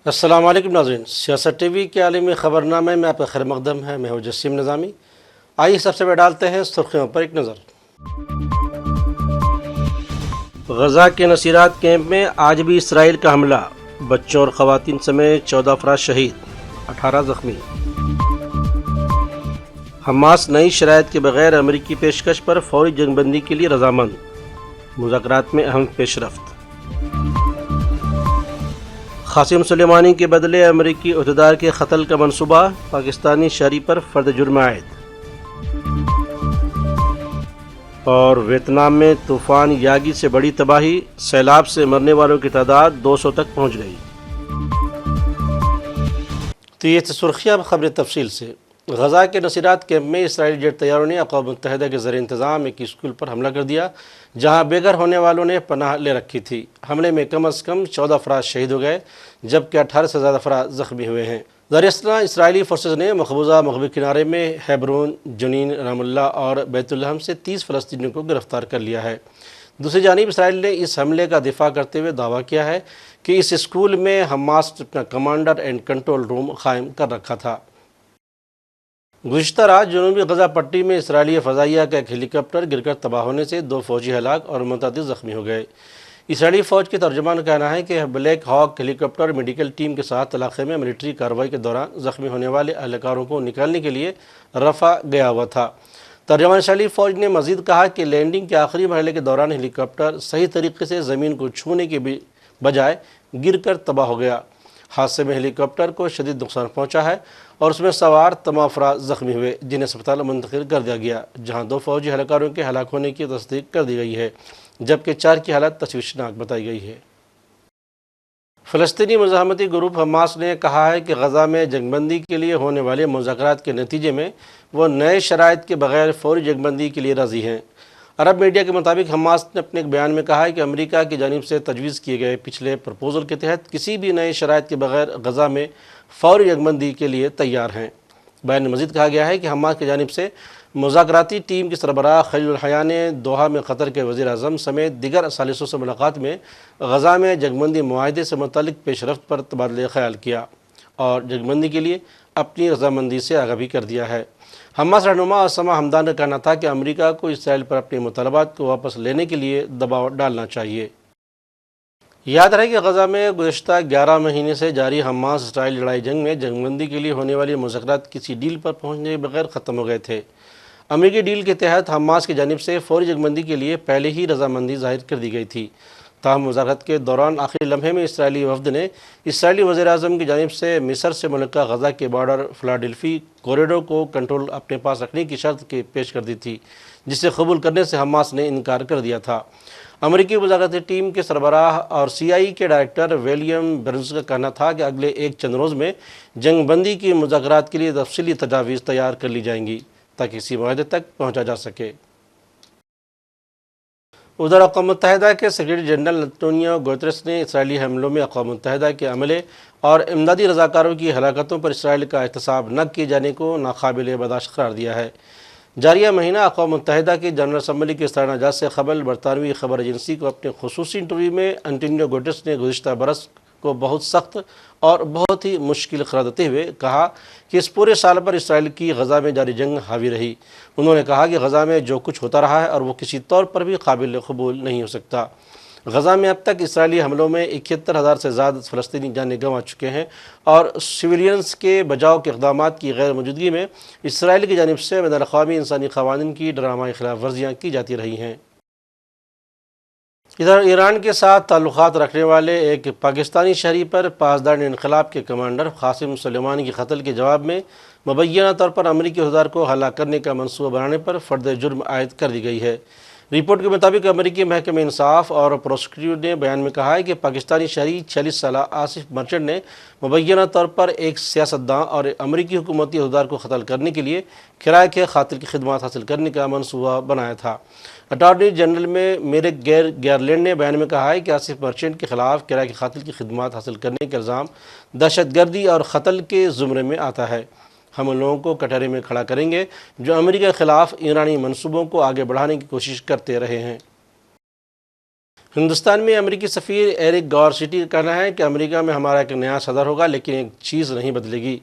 السلام علیکم ناظرین، سیاست ٹی وی کے عالمی خبرنامے میں آپ کا خیر مقدم ہے۔ میں ہوں جسیم نظامی۔ آئیے سب سے پہلے ڈالتے ہیں سرخیوں پر ایک نظر۔ غزہ کے نصیرات کیمپ میں آج بھی اسرائیل کا حملہ، بچوں اور خواتین سمیت 14 افراد شہید، 18 زخمی۔ حماس نئی شرائط کے بغیر امریکی پیشکش پر فوری جنگ بندی کے لیے رضامند، مذاکرات میں اہم پیش رفت۔ قاسم سلیمانی کے بدلے امریکی عہدیدار کے قتل کا منصوبہ، پاکستانی شہری پر فرد جرم عائد۔ اور ویتنام میں طوفان یاگی سے بڑی تباہی، سیلاب سے مرنے والوں کی تعداد 200 تک پہنچ گئی۔ تو یہ سرخیاں خبر تفصیل سے۔ غزہ کے نصیرات کیمپ میں اسرائیلی جیٹ طیاروں نے اقوام متحدہ کے زیر انتظام ایک اسکول پر حملہ کر دیا، جہاں بے گھر ہونے والوں نے پناہ لے رکھی تھی۔ حملے میں کم از کم 14 افراد شہید ہو گئے، جبکہ 18 سے زیادہ افراد زخمی ہوئے ہیں۔ دراصل اسرائیلی فورسز نے مقبوضہ مغربی کنارے میں ہیبرون، جنین، رام اللہ اور بیت لحم سے 30 فلسطینیوں کو گرفتار کر لیا ہے۔ دوسری جانب اسرائیل نے اس حملے کا دفاع کرتے ہوئے دعویٰ کیا ہے کہ اس اسکول میں حماس نے اپنا کمانڈر اینڈ کنٹرول روم قائم کر رکھا تھا۔ گزشتہ رات جنوبی غزہ پٹی میں اسرائیلی فضائیہ کا ایک ہیلی کاپٹر گر کر تباہ ہونے سے 2 فوجی ہلاک اور متعدد زخمی ہو گئے۔ اسرائیلی فوج کے ترجمان کا کہنا ہے کہ بلیک ہاک ہیلی کاپٹر میڈیکل ٹیم کے ساتھ علاقے میں ملٹری کارروائی کے دوران زخمی ہونے والے اہلکاروں کو نکالنے کے لیے رفع گیا ہوا تھا۔ ترجمان اسرائیلی فوج نے مزید کہا کہ لینڈنگ کے آخری مرحلے کے دوران ہیلی کاپٹر صحیح طریقے سے زمین کو چھونے کے بجائے گر کر تباہ ہو گیا۔ حادثے میں ہیلی کاپٹر کو شدید نقصان پہنچا ہے اور اس میں سوار تمام افراد زخمی ہوئے، جنہیں اسپتال منتقل کر دیا گیا، جہاں 2 فوجی اہلکاروں کے ہلاک ہونے کی تصدیق کر دی گئی ہے، جبکہ 4 کی حالت تشویشناک بتائی گئی ہے۔ فلسطینی مزاحمتی گروپ حماس نے کہا ہے کہ غزہ میں جنگ بندی کے لیے ہونے والے مذاکرات کے نتیجے میں وہ نئے شرائط کے بغیر فوری جنگ بندی کے لیے راضی ہیں۔ عرب میڈیا کے مطابق حماس نے اپنے ایک بیان میں کہا ہے کہ امریکہ کی جانب سے تجویز کیے گئے پچھلے پرپوزل کے تحت کسی بھی نئے شرائط کے بغیر غزہ میں فوری جنگ بندی کے لیے تیار ہیں۔ بیان میں مزید کہا گیا ہے کہ حماس کی جانب سے مذاکراتی ٹیم کے سربراہ خلیل الحیہ نے دوحہ میں قطر کے وزیر اعظم سمیت دیگر ثالثوں سے ملاقات میں غزہ میں جنگ بندی معاہدے سے متعلق پیش رفت پر تبادلہ خیال کیا اور جنگ بندی کے لیے اپنی رضامندی سے آگاہ بھی کر دیا ہے۔ حماس رہنما اسامہ حمدان کا کہنا تھا کہ امریکہ کو اسرائیل پر اپنے مطالبات کو واپس لینے کے لیے دباؤ ڈالنا چاہیے۔ یاد رہے کہ غزہ میں گزشتہ 11 مہینے سے جاری حماس اسرائیل لڑائی جنگ میں جنگ بندی کے لیے ہونے والی مذاکرات کسی ڈیل پر پہنچنے کے بغیر ختم ہو گئے تھے۔ امریکی ڈیل کے تحت حماس کی جانب سے فوری جنگ بندی کے لیے پہلے ہی رضامندی ظاہر کر دی گئی تھی، تاہم مذاکرات کے دوران آخری لمحے میں اسرائیلی وفد نے اسرائیلی وزیر اعظم کی جانب سے مصر سے ملکہ غزہ کے بارڈر فلاڈیلفی کوریڈور کو کنٹرول اپنے پاس رکھنے کی شرط پیش کر دی تھی، جسے قبول کرنے سے حماس نے انکار کر دیا تھا۔ امریکی مذاکراتی ٹیم کے سربراہ اور CIA کے ڈائریکٹر ولیم برنز کا کہنا تھا کہ اگلے چند روز میں جنگ بندی کی مذاکرات کے لیے تفصیلی تجاویز تیار کر لی جائیں گی تاکہ اسی معاہدے تک پہنچا جا سکے۔ ادھر اقوام متحدہ کے سیکرٹری جنرل انٹونیو گوتریس نے اسرائیلی حملوں میں اقوام متحدہ کے عملے اور امدادی رضاکاروں کی ہلاکتوں پر اسرائیل کا احتساب نہ کیے جانے کو ناقابل برداشت قرار دیا ہے۔ جاریہ مہینہ اقوام متحدہ کی جنرل اسمبلی کے سالانہ اجلاس سے قبل برطانوی خبر ایجنسی کو اپنے خصوصی انٹرویو میں انٹونیو گوتریس نے گزشتہ برس کو بہت سخت اور بہت ہی مشکل قرار دیتے ہوئے کہا کہ اس پورے سال پر اسرائیل کی غزہ میں جاری جنگ حاوی رہی۔ انہوں نے کہا کہ غزہ میں جو کچھ ہوتا رہا ہے اور وہ کسی طور پر بھی قابل قبول نہیں ہو سکتا۔ غزہ میں اب تک اسرائیلی حملوں میں 71,000 سے زیادہ فلسطینی جانیں گنوا چکے ہیں اور سویلینز کے بچاؤ کے اقدامات کی غیر موجودگی میں اسرائیل کی جانب سے بین الاقوامی انسانی قوانین کی ڈرامائی خلاف ورزیاں کی جاتی رہی ہیں۔ ادھر ایران کے ساتھ تعلقات رکھنے والے ایک پاکستانی شہری پر پاسدار انقلاب کے کمانڈر قاسم سلیمانی کے قتل کے جواب میں مبینہ طور پر امریکی عہدیدار کو ہلاک کرنے کا منصوبہ بنانے پر فرد جرم عائد کر دی گئی ہے۔ رپورٹ کے مطابق امریکی محکمہ انصاف اور پروسیکیوٹر نے بیان میں کہا ہے کہ پاکستانی شہری 46 سالہ آصف مرچنٹ نے مبینہ طور پر ایک سیاستداں اور امریکی حکومتی عہدیدار کو قتل کرنے کے لیے کرائے کے قاتل کی خدمات حاصل کرنے کا منصوبہ بنایا تھا۔ اٹارنی جنرل میں میرک گیرلینڈ نے بیان میں کہا ہے کہ آصف مرچنٹ کے خلاف کرائے کے قاتل کی خدمات حاصل کرنے کا الزام دہشت گردی اور قتل کے زمرے میں آتا ہے۔ ہم ان لوگوں کو کٹہرے میں کھڑا کریں گے جو امریکہ کے خلاف ایرانی منصوبوں کو آگے بڑھانے کی کوشش کرتے رہے ہیں۔ ہندوستان میں امریکی سفیر ایرک گارسٹی کا کہنا ہے کہ امریکہ میں ہمارا ایک نیا صدر ہوگا، لیکن ایک چیز نہیں بدلے گی،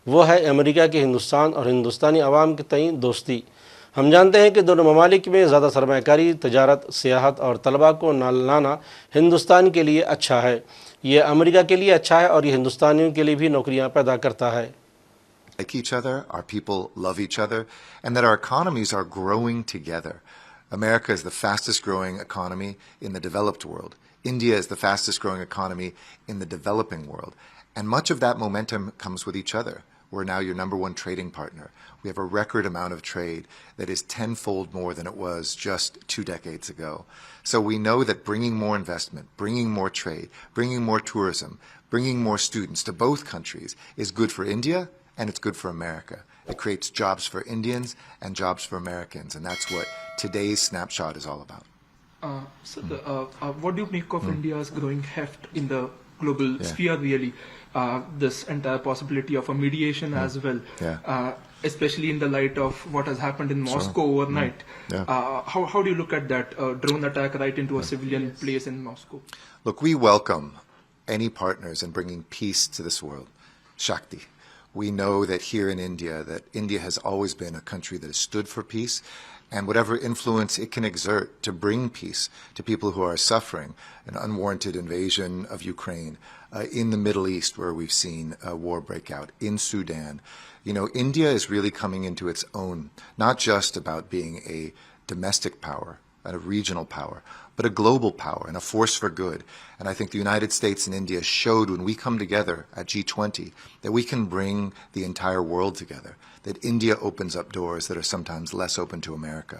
وہ ہے امریکہ کے ہندوستان اور ہندوستانی عوام کے تئیں دوستی۔ ہم جانتے ہیں کہ دونوں ممالک میں زیادہ سرمایہ کاری، تجارت، سیاحت اور طلباء کو لانا ہندوستان کے لیے اچھا ہے، یہ امریکہ کے لیے اچھا ہے اور یہ ہندوستانیوں کے لیے بھی نوکریاں پیدا کرتا ہے۔ like each other, our people love each other, and that our economies are growing together. America is the fastest growing economy in the developed world. India is the fastest growing economy in the developing world. And much of that momentum comes with each other. We're now your number one trading partner. We have a record amount of trade that is tenfold more than it was just 2 decades ago. So we know that bringing more investment, bringing more trade, bringing more tourism, bringing more students to both countries is good for India, and it's good for America. It creates jobs for Indians and jobs for Americans, and that's what today's snapshot is all about. What do you make of India's growing heft in the global sphere, really? This entire possibility of a mediation as well, especially in the light of what has happened in Moscow overnight. How do you look at that drone attack right into a civilian place in Moscow? Look, we welcome any partners in bringing peace to this world. Shakti. We know that here in India, that India has always been a country that has stood for peace, and whatever influence it can exert to bring peace to people who are suffering an unwarranted invasion of Ukraine, in the Middle East where we've seen a war break out, in Sudan. India is really coming into its own, not just about being a domestic power, a regional power, but a global power and a force for good. And I think the United States and India showed when we come together at G20 that we can bring the entire world together, that India opens up doors that are sometimes less open to America.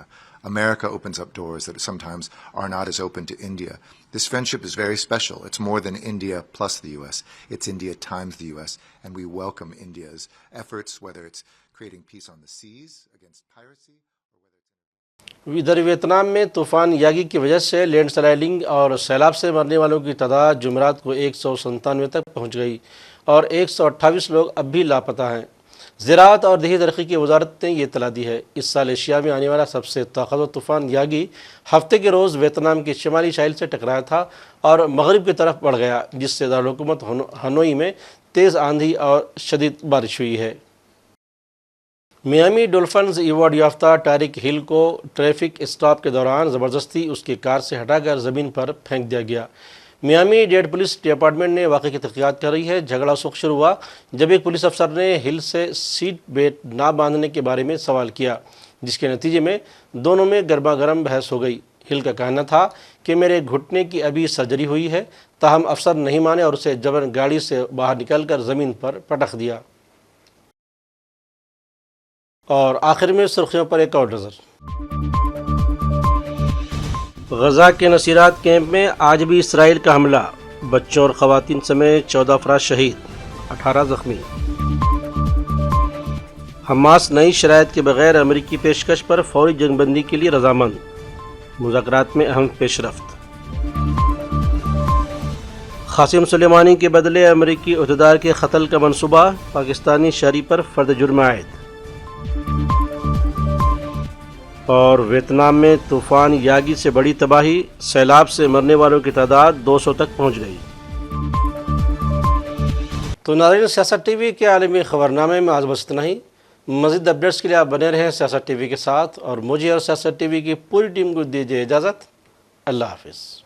America opens up doors that sometimes are not as open to India. This friendship is very special. It's more than India plus the U.S. It's India times the U.S., and we welcome India's efforts, whether it's creating peace on the seas against piracy. ادھر Vietnam میں طوفان یاگی کی وجہ سے land sliding اور سیلاب سے مرنے والوں کی تعداد جمعرات کو 197 تک پہنچ گئی اور 128 لوگ اب بھی لاپتہ ہیں۔ زراعت اور دیہی ترقی کی وزارت نے یہ اطلاع دی ہے۔ اس سال ایشیا میں آنے والا سب سے طاقتور طوفان یاگی ہفتے کے روز ویتنام کے شمالی ساحل سے ٹکرایا تھا اور مغرب کی طرف بڑھ گیا، جس سے دارالحکومت ہنوئی میں تیز آندھی اور شدید بارش ہوئی ہے۔ میامی ڈولفنز ایوارڈ یافتہ ٹارک ہل کو ٹریفک اسٹاپ کے دوران زبردستی اس کی کار سے ہٹا کر زمین پر پھینک دیا گیا۔ میامی ڈیڈ پولیس ڈپارٹمنٹ نے واقعے کی تحقیقات کر رہی ہے۔ جھگڑا اس وقت شروع ہوا جب ایک پولیس افسر نے ہل سے سیٹ بیلٹ نہ باندھنے کے بارے میں سوال کیا، جس کے نتیجے میں دونوں میں گرما گرم بحث ہو گئی۔ ہل کا کہنا تھا کہ میرے گھٹنے کی ابھی سرجری ہوئی ہے، تاہم افسر نہیں مانے اور اسے جبرن گاڑی سے باہر نکل کر زمین پر پٹخ دیا۔ اور آخر میں سرخیوں پر ایک اور نظر۔ غزہ کے نصیرات کیمپ میں آج بھی اسرائیل کا حملہ، بچوں اور خواتین سمیت 14 افراد شہید، 18 زخمی۔ حماس نئی شرائط کے بغیر امریکی پیشکش پر فوری جنگ بندی کے لیے رضامند، مذاکرات میں اہم پیش رفت۔ قاسم سلیمانی کے بدلے امریکی عہدیدار کے قتل کا منصوبہ، پاکستانی شہری پر فرد جرم عائد۔ اور ویتنام میں طوفان یاگی سے بڑی تباہی، سیلاب سے مرنے والوں کی تعداد 200 تک پہنچ گئی۔ تو ناظرین، سیاست ٹی وی کے عالمی خبرنامے میں آج بس اتنا ہی۔ مزید اپڈیٹس کے لیے آپ بنے رہیں سیاست ٹی وی کے ساتھ، اور مجھے اور سیاست ٹی وی کی پوری ٹیم کو دیجیے اجازت۔ اللہ حافظ۔